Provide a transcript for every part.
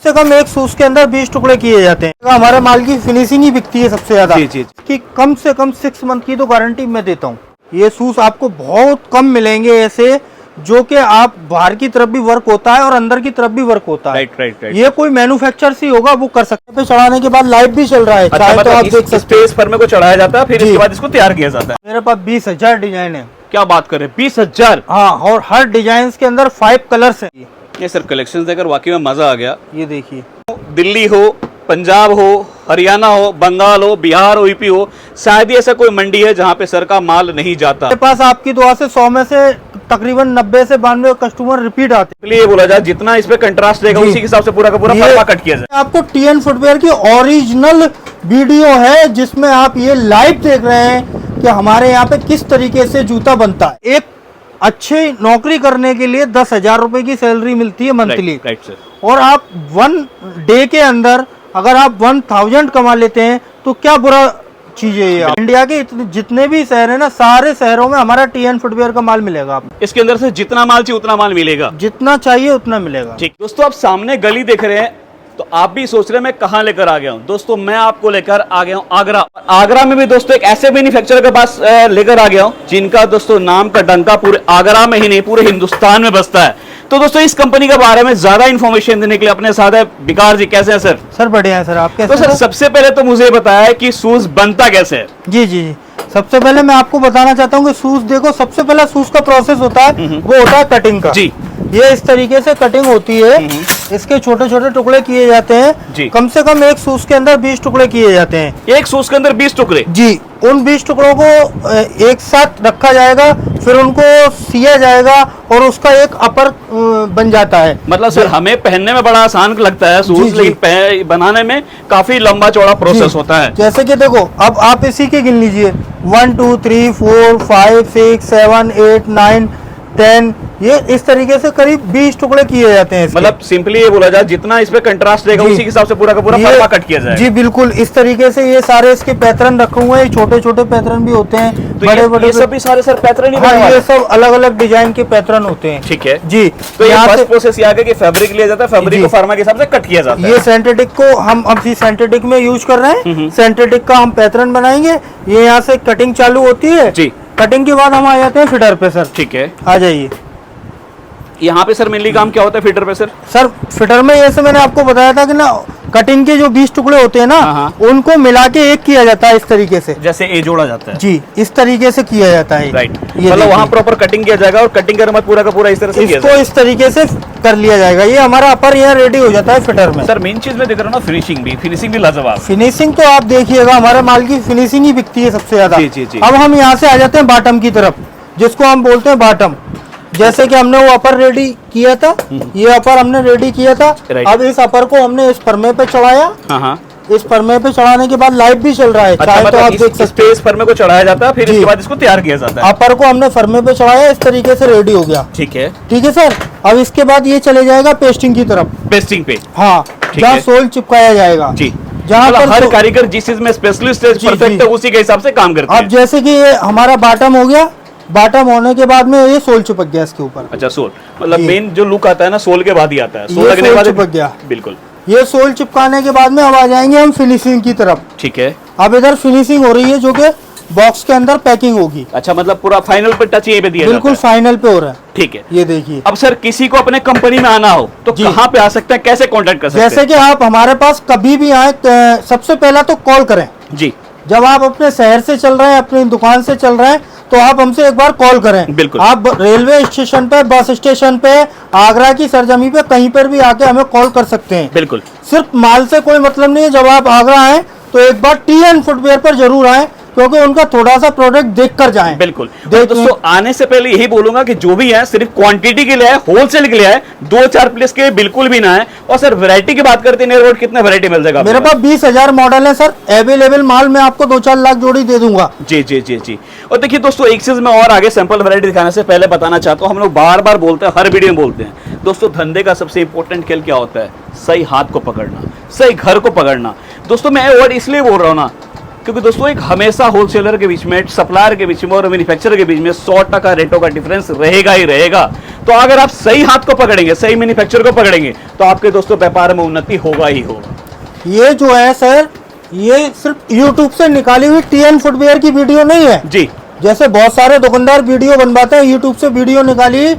से कम एक शूज के अंदर 20 टुकड़े किए जाते हैं। हमारे माल की फिनिशिंग ही बिकती है सबसे ज्यादा। जी जी कि कम से कम 6 मंथ की तो गारंटी मैं देता हूँ। ये शूज आपको बहुत कम मिलेंगे ऐसे, जो कि आप बाहर की तरफ भी वर्क होता है और अंदर की तरफ भी वर्क होता है। राइट। ये कोई मैन्युफैक्चर से होगा वो कर सकते हैं। पे चढ़ाने के बाद लाइव भी चल रहा है। अच्छा, चाहे तो मतलब आप देख सकते स्पेस पर में को चढ़ाया जाता है, फिर जी। इसके बाद इसको तैयार किया जाता है। मेरे पास 20,000 डिजाइन है। क्या बात कर रहे हैं, 20,000? हाँ, और हर डिजाइन के अंदर 5 कलर्स हैं। ये सर कलेक्शन देखकर वाकई में मजा आ गया। ये देखिए, दिल्ली हो, पंजाब हो, हरियाणा हो, बंगाल हो, बिहार हो, यूपी हो, शायद ही ऐसा कोई मंडी है जहाँ पे सर का माल नहीं जाता। मेरे पास आपकी दुआ से 100 में से तकरीबन 90 से 92 कस्टमर रिपीट आते हैं। इसलिए बोला जाए जितना इस पे कंट्रास्ट रहेगा जी। उसी के हिसाब से पूरा का पूरा ये फर्मा कट किया जाए। आपको टीएन फुटवेयर की ओरिजिनल वीडियो है जिसमें आप ये लाइव देख रहे हैं कि हमारे यहाँ पे किस तरीके से जूता बनता है। एक अच्छी नौकरी करने के लिए 10,000 रुपए की सैलरी मिलती है मंथली। Right sir. और आप 1 डे के अंदर अगर आप 1000 कमा लेते हैं तो क्या बुरा चीज है ये। इंडिया के जितने भी शहर है ना, सारे शहरों में हमारा टीएन फुटवेयर का माल मिलेगा। आपको इसके अंदर से जितना माल चाहिए उतना माल मिलेगा। जितना चाहिए उतना मिलेगा। ठीक दोस्तों, आप सामने गली देख रहे हैं तो आप भी सोच रहे हैं मैं कहां लेकर आ गया हूं। दोस्तों मैं आपको लेकर आ गया हूं आगरा। आगरा में भी दोस्तों एक ऐसे मैन्युफैक्चरर के पास लेकर आ गया हूं जिनका दोस्तों नाम का डंका पूरे आगरा में ही नहीं पूरे हिंदुस्तान में बसता है। तो दोस्तों इस कंपनी के बारे में ज्यादा इन्फॉर्मेशन देने के लिए अपने साथ है विकार जी। कैसे हैं सर? सर बढ़िया है सर, आप कैसे तो सर सबसे पहले तो मुझे बताया कि शूज बनता कैसे है। जी जी जी, सबसे पहले मैं आपको बताना चाहता हूँ कि शूज देखो, सबसे पहला शूज का प्रोसेस होता है वो होता है कटिंग का। जी। ये इस तरीके से कटिंग होती है। इसके छोटे छोटे टुकड़े किए जाते जी। हैं। कम से कम एक शूज के अंदर 20 टुकड़े किए जाते हैं। एक शूज के अंदर 20 टुकड़े? जी। उन 20 टुकड़ों को एक साथ रखा जाएगा, फिर उनको सिया जाएगा और उसका एक अपर बन जाता है। मतलब सर हमें पहनने में बड़ा आसान लगता है जी, शूज, जी। लेकिन बनाने में काफी लंबा चौड़ा प्रोसेस जी। होता है। जैसे कि देखो, अब आप इसी के गिन लीजिए 1 2 3 4 5 6 7 8 9 10, ये इस तरीके से करीब 20 टुकड़े किए जाते हैं इसके। मतलब सिंपली ये बोला जाए जितना इस पे कंट्रास्ट रहेगा जी। उसी के हिसाब से पूरा का पूरा ये- फर्मा कट किया जाएगा। जी बिल्कुल, इस तरीके से ये सारे इसके पैटर्न रखे हुए हैं। छोटे छोटे पैटर्न भी होते हैं, तो बड़े बड़े ये सब भी सारे सर पैटर्न ही हाँ, बने ये वाले? सब अलग अलग डिजाइन के पैटर्न होते हैं। ठीक है जी। तो ये यहाँ फर्स्ट से प्रोसेस ये आ गया कि फैब्रिक लिया जाता है, फैब्रिक जी। को फार्मा के हिसाब से कट किया जाता है। ये सिंथेटिक को हम अभी सिंथेटिक में यूज कर रहे हैं। सिंथेटिक का हम पैटर्न बनाएंगे। ये यहाँ से कटिंग चालू होती है। जी। कटिंग के बाद हम आ जाते हैं फिटर पे। सर ठीक है, आ जाइए। यहाँ पे सर मेनली काम क्या होता है फिटर पे सर? सर फिटर में जैसे मैंने आपको बताया था कि ना, कटिंग के जो 20 टुकड़े होते हैं ना, हाँ। उनको मिला के एक किया जाता है इस तरीके से। जैसे ए जोड़ा जाता है। जी, इस तरीके से किया जाता है। राइट, ये मतलब वहाँ देखिए। प्रॉपर कटिंग किया जाएगा और कटिंग का पूरा का पूरा इस तरह से किया इसको जाएगा। इस तरीके से कर लिया जाएगा। ये हमारा अपर यहाँ रेडी हो जाता है फिटर में। सर मेन चीज में देख रहा हूँ ना, फिनिशिंग भी लाजवाब। फिनिशिंग तो आप देखिएगा, हमारे माल की फिनिशिंग ही बिकती है सबसे ज्यादा। जी, जी, जी। अब हम यहाँ से आ जाते हैं बॉटम की तरफ, जिसको हम बोलते हैं बॉटम। जैसे कि हमने वो अपर रेडी किया था, ये अपर हमने रेडी किया था। राइट। अब इस अपर को हमने इस फर्मे पे चढ़ाया। हाँ। इस फर्मे पे चढ़ाने के बाद लाइव भी चल रहा है। अच्छा, चाहे तो आप मतलब देख इस सकते हैं। स्पेस फर्मे को चढ़ाया जाता है, फिर जी। इसके बाद इसको तैयार किया जाता है। अपर को हमने फर्मे पे चढ़ाया, इस तरीके से रेडी हो गया। ठीक है, ठीक है सर। अब इसके बाद ये चले जाएगा पेस्टिंग की तरफ। पेस्टिंग पे। हाँ, ठीक जहाँ है। सोल चिपकाया जाएगा। जी, जहाँ मतलब पर हर सो- कारीगर जिस चीज में स्पेशलिस्ट है, जी, परफेक्ट जी। है, उसी के हिसाब से काम करते अब हैं। जैसे कि ये हमारा बॉटम हो गया, बॉटम होने के बाद में ये सोल चिपक गया इसके ऊपर। अच्छा, सोल मतलब जी। मेन जो लुक आता है ना, सोल के बाद ही आता है। सोल ये लगने के सोल बाद चिपक गया। बिल्कुल। ये सोल चिपकाने के बाद में अब आ जाएंगे हम फिनिशिंग की तरफ। ठीक है। अब इधर फिनिशिंग हो रही है, जो कि बॉक्स के अंदर पैकिंग होगी। अच्छा, मतलब पूरा फाइनल पे टच यहीं पे दिया बिल्कुल जाता है। फाइनल पे हो रहा है। ठीक है। ये देखिए। अब सर किसी को अपने कंपनी में आना हो तो जी। कहाँ पे आ सकते हैं, कैसे कांटेक्ट कर सकते हैं? जैसे कि आप हमारे पास कभी भी आए, सबसे पहला तो कॉल करें। जी जब आप अपने शहर से चल रहे हैं, अपनी दुकान से चल रहे हैं, तो आप हमसे एक बार कॉल करें। बिल्कुल। आप रेलवे स्टेशन पे, बस स्टेशन पे, आगरा की सरजमी पे, कहीं पर भी आके हमें कॉल कर सकते हैं। बिल्कुल। सिर्फ माल से कोई मतलब नहीं है। जब आप आगरा आए तो एक बार टीएन फुटवेयर पर जरूर आए, क्योंकि उनका थोड़ा सा प्रोडक्ट देख कर जाएं। बिल्कुल। देख- दोस्तों आने से पहले यही बोलूंगा कि जो भी है सिर्फ क्वांटिटी के लिए है, होलसेल के लिए है, 2-4 पीस के लिए बिल्कुल भी ना है। और सर वैरायटी की बात करते हैं, कितने वैरायटी मिल जाएगा मेरे आपके पास 20,000 मॉडल है सर। अवेलेबल माल मैं आपको 2-4 लाख जोड़ी दे दूंगा। जी जी जी जी। और देखिए दोस्तों, एक चीज मैं और आगे सैंपल वैरायटी दिखाने से पहले बताना चाहता हूँ, हम लोग बार बार बोलते हैं, हर वीडियो में बोलते हैं दोस्तों, धंधे का सबसे इंपॉर्टेंट खेल क्या होता है? सही हाथ को पकड़ना, सही घर को पकड़ना। दोस्तों मैं वर्ड इसलिए बोल रहा हूँ ना, क्योंकि दोस्तों एक हमेशा होलसेलर के बीच में, सप्लायर के बीच में और मैन्युफैक्चरर के बीच में 100% रेटों का डिफरेंस रहेगा ही रहेगा। तो अगर आप सही हाथ को पकड़ेंगे, सही मैन्युफैक्चरर को पकड़ेंगे, तो आपके दोस्तों व्यापार में उन्नति होगा ही होगा। ये जो है सर, ये सिर्फ YouTube से निकाली हुई TN फुटवियर की वीडियो नहीं है जी। जैसे बहुत सारे दुकानदार वीडियो बनवाते हैं, YouTube से वीडियो निकाली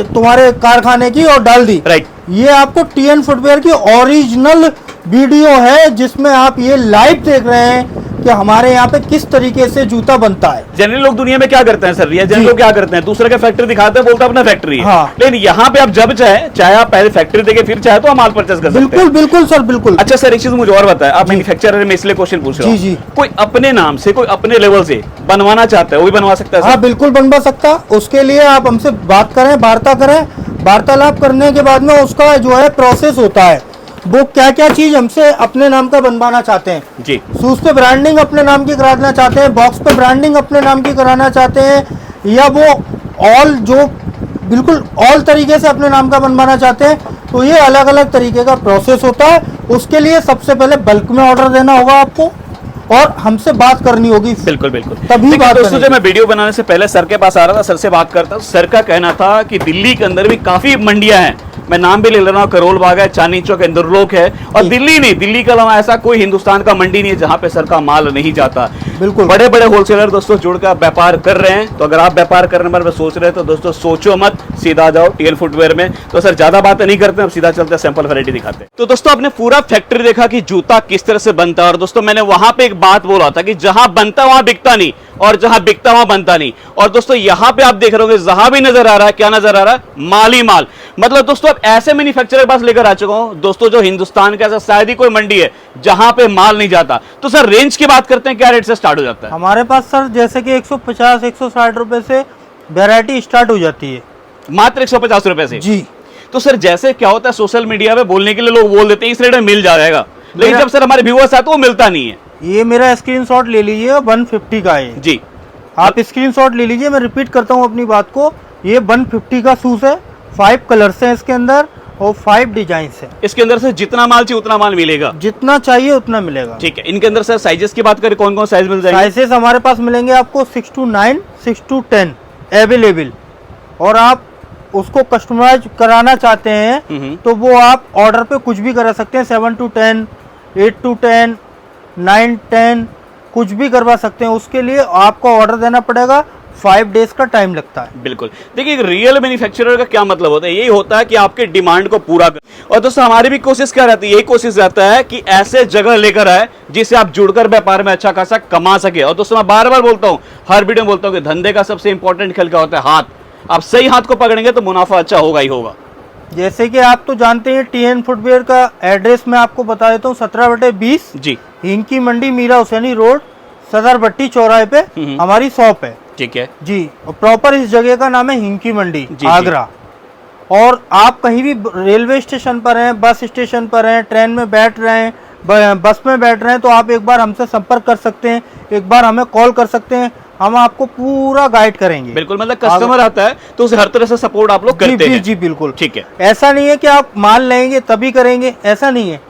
तुम्हारे कारखाने की और डाल दी। राइट। ये आपको TN फुटवियर की ओरिजिनल वीडियो है, जिसमें आप ये लाइव देख रहे हैं कि हमारे यहाँ पे किस तरीके से जूता बनता है। जनरली लोग दुनिया में क्या करते हैं सर, ये जनरली लोग क्या करते हैं, दूसरे का फैक्ट्री दिखाते हैं, बोलते हैं अपना फैक्ट्री है। हाँ। लेकिन यहाँ पे आप जब चाहे आप पहले फैक्ट्री देके फिर चाहे तो आप माल परचेस कर सकते हैं। बिल्कुल बिल्कुल सर, बिल्कुल। अच्छा सर, एक चीज मुझे और बताएं, आप मैन्युफैक्चरर में इसलिए क्वेश्चन पूछ रहा हूं। जी। कोई अपने नाम से, कोई अपने लेवल से बनवाना चाहता है, वो भी बनवा सकता है सर? हाँ बिल्कुल बनवा सकता। उसके लिए आप हमसे बात करें, वार्ता करें। वार्तालाप करने के बाद में उसका जो है प्रोसेस होता है, वो क्या क्या चीज हमसे अपने नाम का बनवाना चाहते हैं। जी। शूज पे ब्रांडिंग अपने नाम की कराना चाहते हैं, बॉक्स पे ब्रांडिंग अपने नाम की कराना चाहते हैं, या वो ऑल जो बिल्कुल ऑल तरीके से अपने नाम का बनवाना चाहते हैं, तो ये अलग अलग तरीके का प्रोसेस होता है। उसके लिए सबसे पहले बल्क में ऑर्डर देना होगा आपको और हमसे बात करनी होगी। बिल्कुल बिल्कुल। तभी बात दोस्तों, जब मैं वीडियो बनाने से पहले सर के पास आ रहा था, सर से बात करता, सर का कहना था कि दिल्ली के अंदर भी काफी मंडियां हैं। मैं नाम भी ले ले रहा हूँ, करोल बाग है, चांदनी चौक, इंदरलोक है, और दिल्ली नहीं, दिल्ली के अलावा ऐसा कोई हिंदुस्तान का मंडी नहीं है जहां पे सर का माल नहीं जाता। बिल्कुल। बड़े बड़े होलसेलर दोस्तों जुड़कर व्यापार कर रहे हैं। तो अगर आप व्यापार करने बारे में सोच रहे हैं तो दोस्तों सोचो मत, सीधा जाओ TN फुटवियर में। तो सर ज्यादा बातें नहीं करते, अब सीधा चलते हैं, सैंपल वैरायटी दिखाते हैं। तो दोस्तों आपने पूरा फैक्ट्री देखा कि जूता किस तरह से बनता है, और दोस्तों मैंने वहां पे एक बात बोला था कि जहां बनता वहां बिकता नहीं, और जहां बिकता वहां बनता नहीं। और दोस्तों यहां पे आप देख रहे होंगे, जहां भी नजर आ रहा है, क्या नजर आ रहा है? माल ही माल। मतलब दोस्तों आप ऐसे मैन्युफैक्चरर के पास लेकर आ चुका हूं दोस्तों, जो हिंदुस्तान का ऐसा शायद ही कोई मंडी है जहां पे माल नहीं जाता। तो सर रेंज की बात करते हैं, क्या रेट से स्टार्ट हो जाता है हमारे पास सर? जैसे कि 150-160 रुपए से वैरायटी स्टार्ट हो जाती है। मात्र 150 रुपए से? जी। तो सर जैसे क्या होता है, सोशल मीडिया पे बोलने के लिए लोग बोल देते हैं इस रेट में मिल जाएगा, लेकिन जब सर हमारे व्यूअर्स आते हैं वो मिलता नहीं है। ये मेरा स्क्रीनशॉट ले लीजिए, 150 का है जी। आप स्क्रीनशॉट ले लीजिए। मैं रिपीट करता हूँ अपनी बात को, ये 150 का शूज है, 5 कलर्स हैं इसके अंदर और 5 डिजाइन है। इसके अंदर से जितना माल चाहिए उतना माल मिलेगा? जितना चाहिए उतना मिलेगा। ठीक है। इनके अंदर सर साइजेस की बात करें, कौन कौन साइज मिल जाएंगे? साइजेस हमारे पास मिलेंगे आपको 6 to 9, 6 to 10 अवेलेबल। और आप उसको कस्टमाइज कराना चाहते हैं तो वो आप ऑर्डर पे कुछ भी करा सकते हैं, 7 to 10, 8 to 10, 9, 10 कुछ भी करवा सकते हैं। उसके लिए आपको ऑर्डर देना पड़ेगा, 5 डेज का टाइम लगता है। बिल्कुल। देखिए एक रियल मैन्युफैक्चरर का क्या मतलब होता है, यही होता है कि आपके डिमांड को पूरा कर। और दोस्तों हमारी भी कोशिश क्या रहती है, यही कोशिश रहता है कि ऐसे जगह लेकर आए जिससे आप जुड़कर व्यापार में अच्छा खासा कमा सके। और दोस्तों मैं बार बार बोलता हूँ, हर वीडियो में बोलता हूँ कि धंधे का सबसे इंपॉर्टेंट खेल क्या होता है? हाथ। आप सही हाथ को पकड़ेंगे तो मुनाफा अच्छा होगा ही होगा। जैसे कि आप तो जानते हैं TN फुटवियर का एड्रेस मैं आपको बता देता हूँ, 17/20 जी। हिंकी मंडी, मीरा हुसैनी रोड, सदर भट्टी चौराहे पे हमारी शॉप है। ठीक है जी। और प्रॉपर इस जगह का नाम है हिंकी मंडी, जी, आगरा। और आप कहीं भी रेलवे स्टेशन पर हैं, बस स्टेशन पर हैं, ट्रेन में बैठ रहे हैं, बस में बैठ रहे हैं, तो आप एक बार हमसे संपर्क कर सकते हैं, एक बार हमें कॉल कर सकते हैं, हम आपको पूरा गाइड करेंगे। बिल्कुल। मतलब कस्टमर आता है तो उसे हर तरह से सपोर्ट आप लोग करते हैं? जी बिल्कुल। ठीक है। ऐसा नहीं है कि आप माल लेंगे तभी करेंगे, ऐसा नहीं है।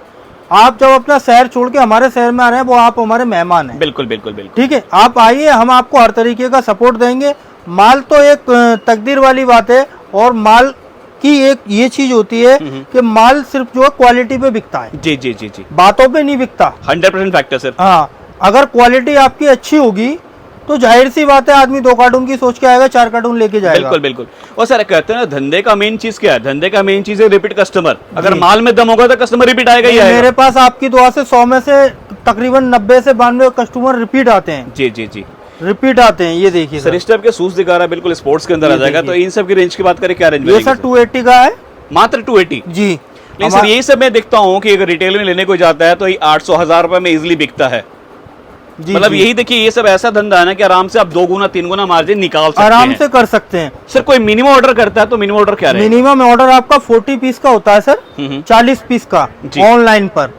आप जब अपना शहर छोड़ के हमारे शहर में आ रहे हैं, वो आप हमारे मेहमान हैं। बिल्कुल बिल्कुल बिल्कुल। ठीक है, आप आइए, हम आपको हर तरीके का सपोर्ट देंगे। माल तो एक तकदीर वाली बात है, और माल की एक ये चीज होती है कि माल सिर्फ जो है क्वालिटी पे बिकता है। जी जी जी जी। बातों पे नहीं बिकता। 100% फैक्टर सर। हाँ, अगर क्वालिटी आपकी अच्छी होगी तो जाहिर सी बात है आदमी 2 कार्टून की सोच के आएगा, 4 कार्टून लेके जाएगा। बिल्कुल बिल्कुल। और सर कहते हैं ना, धंधे का मेन चीज क्या है? धंधे का मेन चीज है रिपीट कस्टमर। अगर माल में दम होगा तो कस्टमर रिपीट आएगा ही आएगा। मेरे पास आपकी दुआ से 100 में से तकरीबन 90 से 92 कस्टमर रिपीट आते हैं। जी जी जी। रिपीट आते हैं। ये देखिए सर, इस टाइप के शूज दिखा रहा है, बिल्कुल स्पोर्ट्स के अंदर आ जाएगा। तो इन सब की रेंज की बात करें, क्या रेंज में? ये सर 280 का है। मात्र 280? जी। लेकिन सर यही सब मैं देखता हूँ कि अगर रिटेल में लेने को जाता है तो 800-1000 रुपए में इजिली बिकता है। मतलब यही देखिए, ये सब ऐसा धंधा है ना कि आराम से आप 2 गुना 3 गुना मार्जिन निकाल सकते हैं, आराम से कर सकते हैं। सर कोई मिनिमम ऑर्डर करता है तो मिनिमम ऑर्डर क्या रहेगा? मिनिमम ऑर्डर आपका 40 पीस का होता है सर, 40 पीस का ऑनलाइन पर।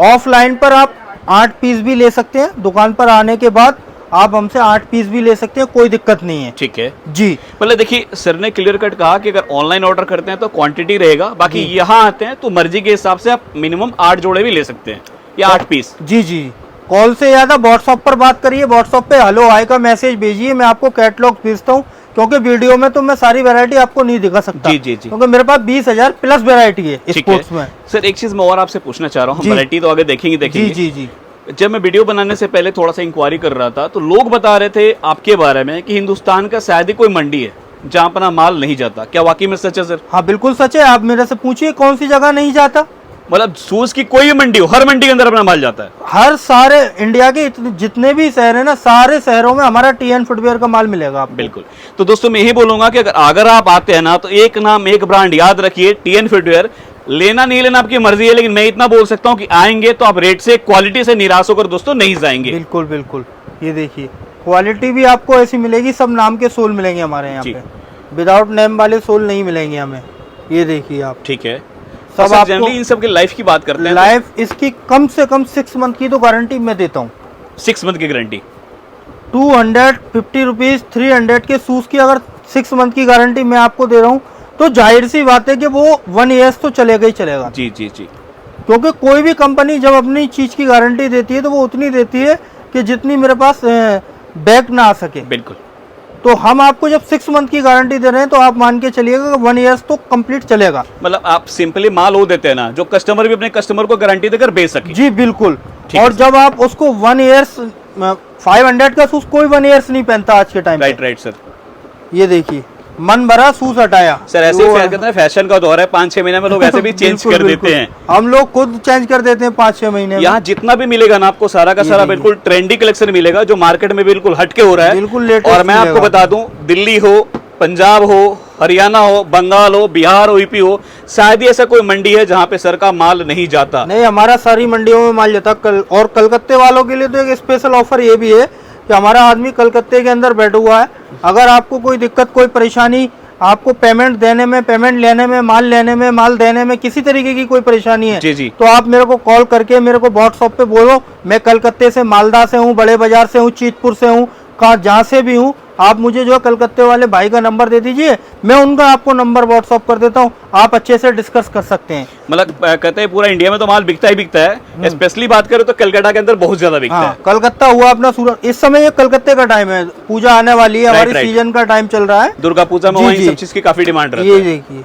ऑफलाइन पर आप 8 पीस भी ले सकते हैं। दुकान पर आने के बाद आप हमसे 8 पीस भी ले सकते हैं, कोई दिक्कत नहीं है। ठीक है जी। मतलब देखिए, सर ने क्लियर कट कहा कि अगर ऑनलाइन ऑर्डर करते हैं तो क्वांटिटी रहेगा, बाकी यहाँ आते हैं तो मर्जी के हिसाब से आप मिनिमम 8 जोड़े भी ले सकते हैं या 8 पीस। जी जी। कॉल से ज्यादा व्हाट्सएप पर बात करिए, व्हाट्सएप पे हेलो हाय का मैसेज भेजिए, मैं आपको कैटलॉग भेजता हूँ, क्योंकि वीडियो में तो मैं सारी वैरायटी आपको नहीं दिखा सकता। जी जी जी, क्योंकि मेरे पास 20,000 प्लस वैरायटी है ठीक स्पोर्ट्स है। में। सर एक चीज मैं और आपसे पूछना चाह रहा हूँ, हम जी। वैरायटी तो आगे देखेंगे जी देखेंगे। जी जी। जब मैं वीडियो बनाने से पहले थोड़ा सा इंक्वायरी कर रहा था तो लोग बता रहे थे आपके बारे में कि हिंदुस्तान का शायद ही कोई मंडी है जहाँ अपना माल नहीं जाता, क्या वाकई में सच है सर? हाँ बिल्कुल सच है, आप मेरे से पूछिए कौन सी जगह नहीं जाता। मतलब शूज की कोई भी मंडी हो, हर मंडी के अंदर अपना माल जाता है? हर सारे इंडिया के जितने भी शहर है ना, सारे शहरों में हमारा टीएन फुटवेयर का माल मिलेगा आपको। बिल्कुल। तो दोस्तों मैं यही बोलूंगा कि अगर आप आते हैं ना तो एक नाम एक ब्रांड याद रखिए, टीएन फुटवेयर। लेना नहीं लेना आपकी मर्जी है, लेकिन मैं इतना बोल सकता हूं कि आएंगे तो आप रेट से, क्वालिटी से निराश होकर दोस्तों नहीं जाएंगे। बिल्कुल बिल्कुल, ये देखिए क्वालिटी भी आपको ऐसी मिलेगी, सब नाम के सोल मिलेंगे हमारे यहाँ जी। पे, विदाउट नेम वाले सोल नहीं मिलेंगे हमें। ये देखिए आप, ठीक है। सब सब आपको जनरली इन सब की लाइफ की बात करते हैं, लाइफ इसकी कम से कम 6 मंथ की तो गारंटी मैं देता हूँ। 6 मंथ की गारंटी। 250 रुपीज 300 के शूज की अगर 6 मंथ की गारंटी मैं आपको दे रहा हूँ, तो जाहिर सी बात है कि वो 1 ईयर तो चलेगा ही चलेगा। जी जी जी, क्योंकि कोई भी कंपनी जब अपनी चीज की गारंटी देती है तो वो उतनी देती है कि जितनी मेरे पास बैक ना आ सके। बिल्कुल। तो हम आपको जब 6 मंथ की गारंटी दे रहे हैं तो आप मान के चलिएगा 1 ईयर तो कंप्लीट चलेगा। मतलब आप सिंपली माल वो देते हैं ना जो कस्टमर भी अपने कस्टमर को गारंटी देकर बेच सके। जी बिल्कुल। ठीक और है जब आप उसको 1 ईयर 500 का शूज कोई 1 ईयर्स नहीं पहनता आज के टाइम। Right right sir. ये देखिए मन भरा शूज हटाया सर ऐसे ही कहते हैं फैशन का दौर है, 5-6 महीने में लोग ऐसे भी चेंज बिल्कुल, कर देते बिल्कुल। हैं। हम लोग खुद चेंज कर देते हैं 5-6 महीने में। यहाँ जितना भी मिलेगा ना आपको सारा का ये सारा देखिए। बिल्कुल ट्रेंडी कलेक्शन मिलेगा जो मार्केट में बिल्कुल हटके हो रहा है। बिल्कुल लेटेस्ट और मैं आपको मिलेगा। बता दूं, दिल्ली हो, पंजाब हो, हरियाणा हो, बंगाल हो, बिहार हो, यूपी हो, शायद ही ऐसा कोई मंडी है जहाँ पे सर का माल नहीं जाता। नहीं, हमारा सारी मंडियों में माल जाता। और कलकत्ते वालों के लिए तो एक स्पेशल ऑफर ये भी है कि हमारा आदमी कलकत्ते के अंदर बैठा हुआ है। अगर आपको कोई दिक्कत, कोई परेशानी, आपको पेमेंट देने में, पेमेंट लेने में, माल लेने में, माल देने में किसी तरीके की कोई परेशानी है, जी जी, तो आप मेरे को कॉल करके मेरे को व्हाट्सएप पे बोलो। मैं कलकत्ते से, मालदा से हूँ, बड़े बाजार से हूँ, चीतपुर से हूँ, कहाँ जहाँ से भी हूँ, आप मुझे जो है कलकत्ते वाले भाई का नंबर दे दीजिए, मैं उनका आपको नंबर व्हाट्सएप कर देता हूँ, आप अच्छे से डिस्कस कर सकते हैं। मतलब कहते हैं पूरा इंडिया में तो माल बिकता ही बिकता है, स्पेशली बात करें तो कलकत्ता के अंदर बहुत ज्यादा बिकता हाँ, है। कलकत्ता हुआ अपना सूरत। इस समय ये कलकत्ते का टाइम है, पूजा आने वाली है, हमारी राइट। सीजन का टाइम चल रहा है, दुर्गा पूजा में जी, वहीं जी। सब चीज की काफी डिमांड रहती ये है। देखिए।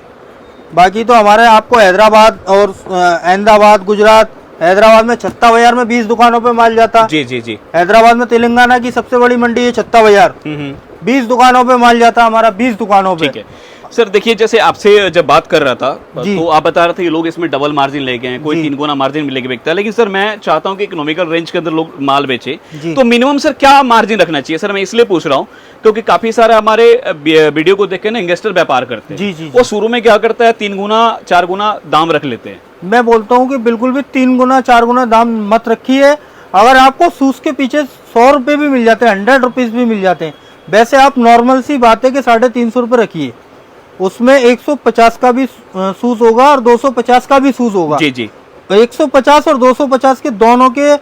बाकी तो हमारे आपको हैदराबाद और अहमदाबाद, गुजरात, हैदराबाद में छत्ता बाजार में 20 दुकानों पे माल जाता। जी जी जी। हैदराबाद में तेलंगाना की सबसे बड़ी मंडी है छत्ता बाजार, 20 दुकानों पे माल जाता हमारा, 20 दुकानों पे। ठीक है सर। देखिए जैसे आपसे जब बात कर रहा था जी। तो आप बता रहे थे कि लोग इसमें डबल मार्जिन लेके हैं, कोई जी। 3 गुना मार्जिन लेके बेचता है, लेकिन सर मैं चाहता हूं कि इकोनॉमिकल रेंज के अंदर लोग माल बेचे, जी। तो मिनिमम सर क्या मार्जिन रखना चाहिए? सर मैं इसलिए पूछ रहा हूं क्योंकि काफी सारे हमारे वीडियो को देख के ना इन्वेस्टर व्यापार करते हैं। जी, जी, जी। वो शुरू में क्या करता है, 3 गुना 4 गुना दाम रख लेते हैं। मैं बोलता हूँ कि बिल्कुल भी 3 गुना 4 गुना दाम मत रखिए। अगर आपको शूज के पीछे 100 रुपये भी मिल जाते हैं, 100 रुपीज भी मिल जाते हैं, वैसे आप नॉर्मल सी बात है कि 350 रुपये रखिए, उसमें 150 का भी शूज होगा और 250 का भी शूज होगा। जी जी। 150 और 250 के दोनों के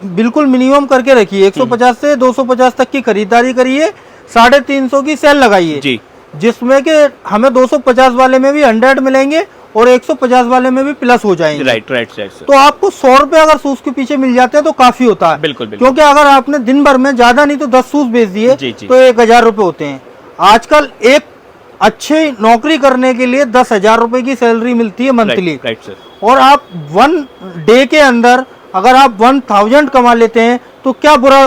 बिल्कुल मिनिमम करके रखिए। 150 से 250 तक की खरीदारी करिए, 350 की सेल लगाइए जी। जिसमें कि हमें 250 वाले में भी 100 मिलेंगे और 150 वाले में भी प्लस हो जाएंगे। Right right right sir. तो आपको 100 रुपए अगर शूज के पीछे मिल जाते हैं तो काफी होता है। बिल्कुल बिल्कुल। क्योंकि अगर आपने दिन भर में ज्यादा नहीं तो 10 शूज बेच दिए जी, जी। तो 1000 रुपए होते हैं। आजकल एक अच्छी नौकरी करने के लिए 10,000 रुपए की सैलरी मिलती है मंथली। Right sir. और आप 1 डे के अंदर अगर आप 1000 कमा लेते हैं तो क्या बुरा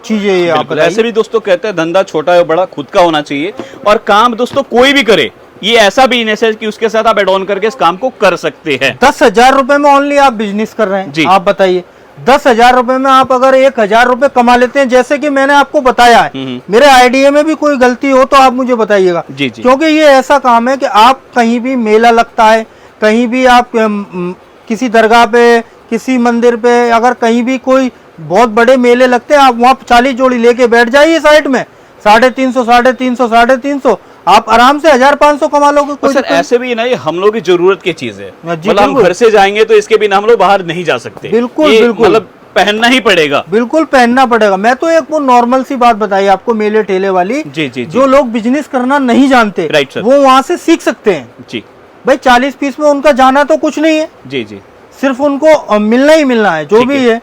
चीज है ये? आप बिल्कुल। ऐसे भी दोस्तों कहते हैं धंधा छोटा या बड़ा खुद का होना चाहिए, और काम दोस्तों कोई भी करे, ये ऐसा बिजनेस है कि उसके साथ आप एड ऑन करके इस काम को कर सकते हैं। 10,000 रुपए में ओनली आप बिजनेस कर रहे हैं जी। आप बताइए, 10,000 रुपए में आप अगर 1,000 रुपए कमा लेते हैं, जैसे कि मैंने आपको बताया है, मेरे आइडिया में भी कोई गलती हो तो आप मुझे बताइएगा। जी जी। क्योंकि ये ऐसा काम है कि आप कहीं भी मेला लगता है, कहीं भी आप किसी दरगाह पे, किसी मंदिर पे, अगर कहीं भी कोई बहुत बड़े मेले लगते हैं, आप वहाँ 40 जोड़ी लेके बैठ जाइए साइड में, 350, 350, 350, आप आराम से 1,500 कमा लोगे। कोई सर ऐसे भी ना, ये हम लोग की जरूरत की चीज है। जी, मतलब हम बिल्कुल। घर से जाएंगे तो इसके बिना हम लोग बाहर नहीं जा सकते। बिल्कुल, ये बिल्कुल। मतलब पहनना ही पड़ेगा। बिल्कुल पहनना पड़ेगा। मैं तो एक वो नॉर्मल सी बात बताई आपको, मेले ठेले वाली, जी जी जी। जो लोग बिजनेस करना नहीं जानते, राइट सर। वो वहाँ से सीख सकते हैं। जी भाई 40 पीस में उनका जाना तो कुछ नहीं है, जी जी। सिर्फ उनको मिलना ही मिलना है, जो ठीक भी है। है।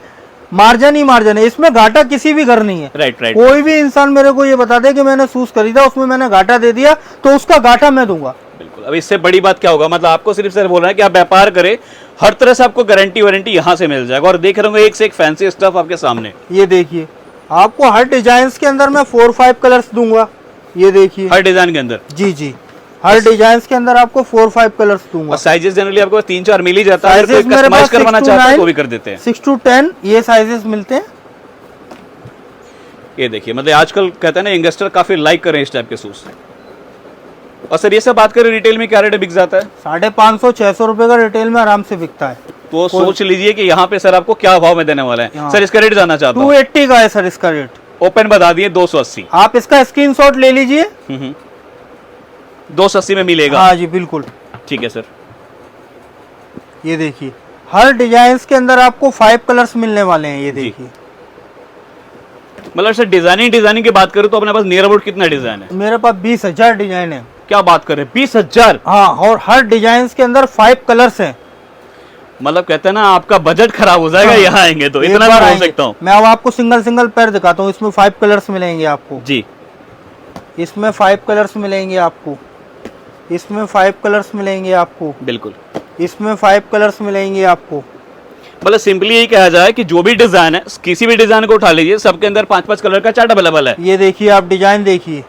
मार्जिन ही मार्जिन है, इसमें घाटा किसी भी घर नहीं है। राइट राइट, कोई भी इंसान मेरे को ये बता दे कि मैंने शूज खरीदा उसमें मैंने घाटा दे दिया, तो उसका घाटा मैं दूंगा। बिल्कुल। अब इससे बड़ी बात क्या होगा, मतलब आपको सिर्फ सर बोल रहे हैं कि आप व्यापार करें, हर तरह से आपको गारंटी वारंटी यहाँ से मिल जाएगा। और देख रहे होंगे एक से एक फैंसी स्टफ आपके सामने। ये देखिए, आपको हर डिजाइन के अंदर मैं 4-5 कलर्स दूंगा। ये देखिए, हर डिजाइन के अंदर, जी जी, हर डिजाइन के अंदर आपको 4-5 कलर्स दूंगा। और साइजेस जनरली आपको 3-4 मिल ही जाता है। अगर कोई साइजेस मेरे कस्टमाइज पास करवाना 6 to चाहता है 9, तो भी कर देते हैं। 6 to 10 ये साइजेस मिलते हैं। ये देखिए, मतलब आजकल कहते हैं ना यंगस्टर काफी लाइक कर रहे हैं इस टाइप के शूज। और सर ये सब बात करें रिटेल में क्या रेट बिक जाता है? 550-600 रुपए का रिटेल में आराम से बिकता है। तो सोच लीजिए कि यहाँ पे सर आपको क्या भाव में देने वाला है। हाँ। सर इसका रेट जानना चाहता हूँ। 280 का है सर इसका रेट। ओपन बता दिए 280। आप इसका स्क्रीनशॉट ले लीजिए। 280 में मिलेगा। हाँ जी बिल्कुल। ठीक है सर। ये देखिए, हर डिजाइन के अंदर आपको 5 कलर्स मिलने वाले हैं। ये देखिए, मतलब सर डिजाइनिंग की बात करें तो अपने पास नियर अबाउट कितना डिजाइन है? मेरे पास 20,000 डिजाइन है। क्या बात कर रहे हैं, 20,000? हाँ, और हर डिजाइन के अंदर 5 कलर्स हैं। मतलब कहते हैं ना आपका बजट खराब हो जाएगा। हाँ। यहाँ आएंगे तो एक इतना बार मैं बोल आएंगे। सकता हूँ। मैं अब आपको सिंगल पैर दिखाता हूँ। इसमें 5 कलर्स मिलेंगे आपको। जी, इसमें 5 कलर्स मिलेंगे आपको। इसमें 5 कलर्स मिलेंगे आपको। बिल्कुल। इसमें 5 कलर्स मिलेंगे आपको। मतलब सिंपली यही कहा जाए कि जो भी डिजाइन है, किसी भी डिजाइन को उठा लीजिए, सबके अंदर 5-5 कलर का चार्ट अवेलेबल है। ये देखिए, आप डिजाइन देखिए,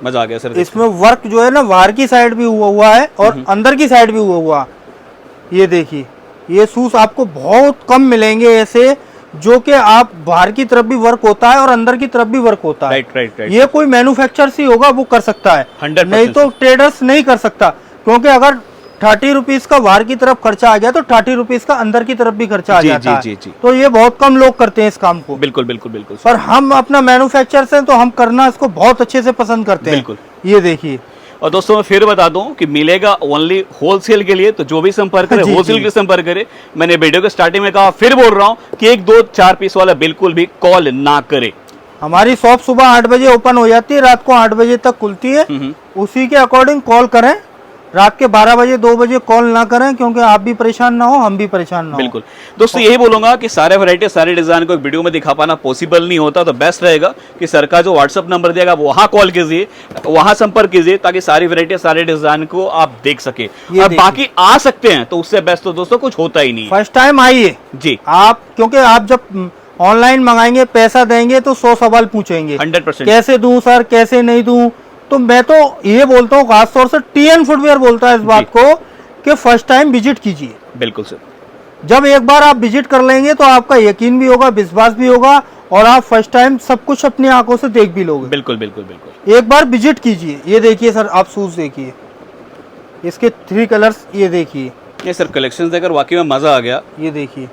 मजा आ गया सर। इसमें वर्क जो है ना बाहर की साइड भी हुआ है और अंदर की साइड भी हुआ। ये देखिए, ये शूज आपको बहुत कम मिलेंगे ऐसे, जो कि आप बाहर की तरफ भी वर्क होता है और अंदर की तरफ भी वर्क होता है। राइट। ये कोई मैन्युफैक्चर से होगा वो कर सकता है, 100% नहीं तो ट्रेडर्स नहीं कर सकता। क्योंकि अगर 30 रुपीज का बाहर की तरफ खर्चा आ गया तो 30 रुपीज का अंदर की तरफ भी खर्चा आ जाता है। जी। तो ये बहुत कम लोग करते हैं इस काम को। बिल्कुल। पर हम अपना मैन्युफैक्चर से तो हम करना इसको बहुत अच्छे से पसंद करते हैं। बिल्कुल। ये देखिए, और दोस्तों मैं फिर बता दूं कि मिलेगा ओनली होलसेल के लिए, तो जो भी संपर्क करे जी, होलसेल जी। के संपर्क करे। मैंने वीडियो के स्टार्टिंग में कहा, फिर बोल रहा हूं कि 1, 2, 4 पीस वाला बिल्कुल भी कॉल ना करे। हमारी शॉप सुबह 8 बजे ओपन हो जाती है, रात को 8 बजे तक खुलती है। उसी के अकॉर्डिंग कॉल करें। रात के 12 बजे 2 बजे कॉल ना करें, क्योंकि आप भी परेशान ना हो, हम भी परेशान ना हो। बिल्कुल दोस्तों, यही बोलूंगा कि सारे वैरायटी सारे डिजाइन को एक वीडियो में दिखा पाना पॉसिबल नहीं होता, तो बेस्ट रहेगा कि सर का जो व्हाट्सअप नंबर दिएगा वहां कॉल कीजिए, वहां संपर्क कीजिए, ताकि सारी वैरायटी सारे डिजाइन को आप देख सके। और बाकी आ सकते हैं तो उससे बेस्ट तो दोस्तों कुछ होता ही नहीं। फर्स्ट टाइम आइए जी आप, क्योंकि आप जब ऑनलाइन मंगाएंगे पैसा देंगे तो 100 सवाल पूछेंगे। 100%। कैसे दूं सर, कैसे नहीं दूं। तो मैं तो ये बोलता हूँ, खासतौर से TN फुटवेयर बोलता है इस बात को, कि फर्स्ट टाइम विजिट कीजिए। बिल्कुल सर। जब एक बार आप विजिट कर लेंगे तो आपका यकीन भी होगा, विश्वास भी होगा, और आप फर्स्ट टाइम सब कुछ अपनी आंखों से देख भी लोगे। बिल्कुल। एक बार विजिट कीजिए। ये देखिए सर, आप शूज देखिए, इसके 3 कलर्स ये देखिए। ये सर कलेक्शन देखकर वाकई में मजा आ गया। ये देखिए,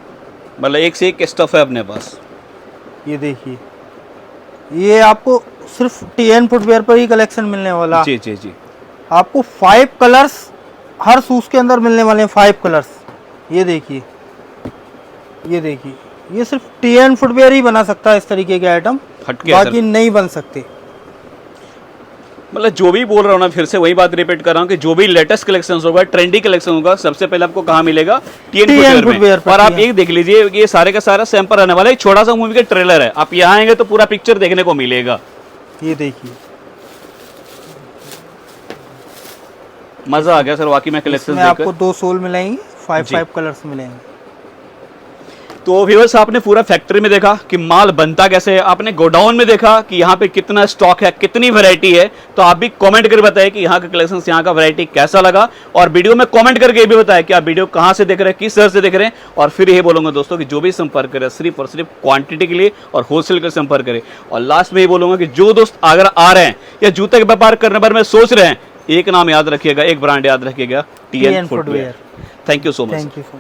मतलब एक से एक स्टफ है अपने पास। ये देखिए, ये आपको सिर्फ TN फुटवेयर पर ही कलेक्शन मिलने वाला। जी। आपको 5 कलर्स हर शूज के अंदर मिलने वाले हैं, 5 कलर्स। ये देखिए, ये सिर्फ TN फुटवेयर ही बना सकता है इस तरीके के आइटम, हटके बाकी नहीं बन सकते। मतलब जो भी बोल रहा हूँ ना, फिर से वही बात रिपीट कर रहा हूँ कि जो भी लेटेस्ट कलेक्शन होगा, ट्रेंडी कलेक्शन होगा, सबसे पहले आपको कहाँ मिलेगा? TN फुटवेयर में। और आप एक देख लीजिए, ये सारे का सारा सैंपल रहने वाला है। एक छोटा सा मूवी का ट्रेलर है, आप यहाँ आएंगे तो पूरा पिक्चर देखने को मिलेगा। ये देखिए, मजा आ गया सर वाकई में कलेक्शन इसमें आपको 2 सोल मिलेंगे, 5 कलर्स मिलेंगे। तो व्यूअर्स, आपने पूरा फैक्ट्री में देखा कि माल बनता कैसे है, आपने गोडाउन में देखा कि यहाँ पे कितना स्टॉक है, कितनी वैरायटी है। तो आप भी कमेंट करके बताएं कि यहाँ का कलेक्शन, यहाँ का वैरायटी कैसा लगा, और वीडियो में कमेंट करके भी बताएं कि आप वीडियो कहाँ से देख रहे हैं, किस शहर से देख रहे हैं। और फिर यही बोलूंगा दोस्तों कि जो भी संपर्क करें सिर्फ और सिर्फ क्वांटिटी के लिए और होलसेल का संपर्क करें। और लास्ट में ये बोलूंगा कि जो दोस्त अगर आ रहे हैं या जूते का व्यापार करने बारे में सोच रहे हैं, एक नाम याद रखिएगा, एक ब्रांड याद रखिएगा, TN footwear. Thank you so much.